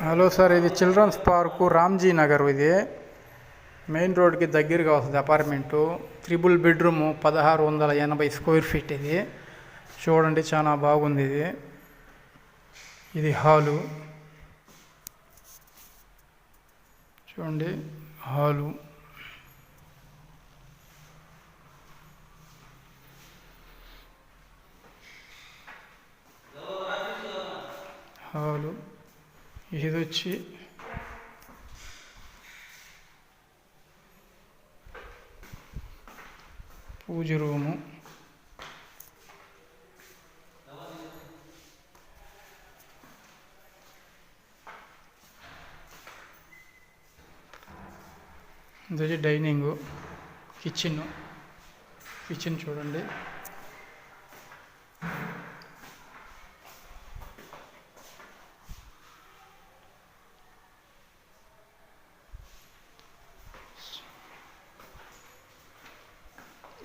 Hello sir, ఇది children's park Ramji Nagar. ఇది main రోడ్కి దగ్గరగా వస్తుంది. Apartment 3 bedroom 1680 square feet. ఇది చూడండి, చాలా బాగుంది. ఇది హాలు చూడండి. హాలు హాలు ఇది వచ్చి పూజ రూము. ఇది వచ్చి డైనింగు, కిచెన్ చూడండి.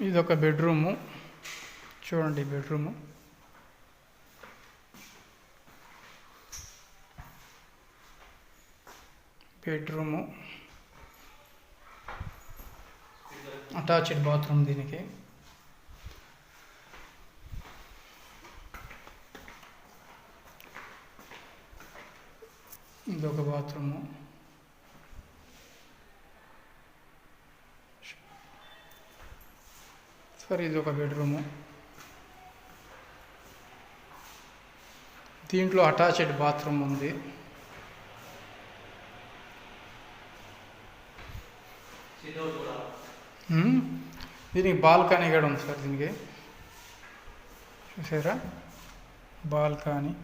ఇదొక బెడ్రూము చూడండి. బెడ్రూము అటాచ్డ్ బాత్రూమ్ దీనికి. ఇదొక బాత్రూము. సరే, ఇది ఒక బెడ్రూము. దీంట్లో అటాచ్డ్ బాత్రూమ్ ఉంది. దీనికి బాల్కనీ కూడా ఉంది సార్. దీనికి చూసారా, బాల్కనీ.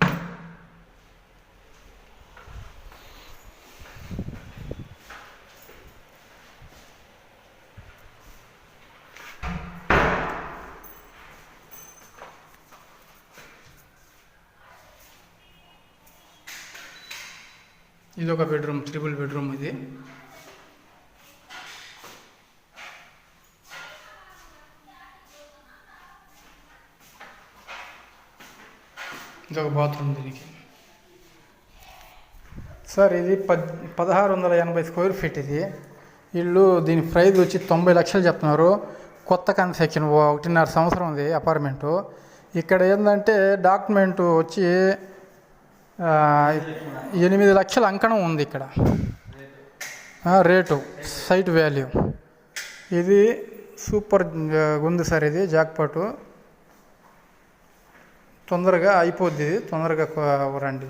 ఇది ఒక బెడ్రూమ్, 3 బెడ్రూమ్. ఇది ఇదొక బాత్రూమ్ దీనికి. సార్, ఇది 1680 స్క్వేర్ ఫీట్. ఇది ఇల్లు. దీని ప్రైస్ వచ్చి 90 లక్షలు చెప్తున్నారు. కొత్త కన్స్ట్రక్షన్, 1.5 సంవత్సరం ఉంది అపార్ట్మెంటు. ఇక్కడ ఏంటంటే డాక్యుమెంటు వచ్చి 8 లక్షల అంకణం ఉంది ఇక్కడ రేటు, సైట్ వాల్యూ. ఇది సూపర్ ఉంది సార్. ఇది జాక్పాటు. తొందరగా అయిపోద్ది. తొందరగా రండి.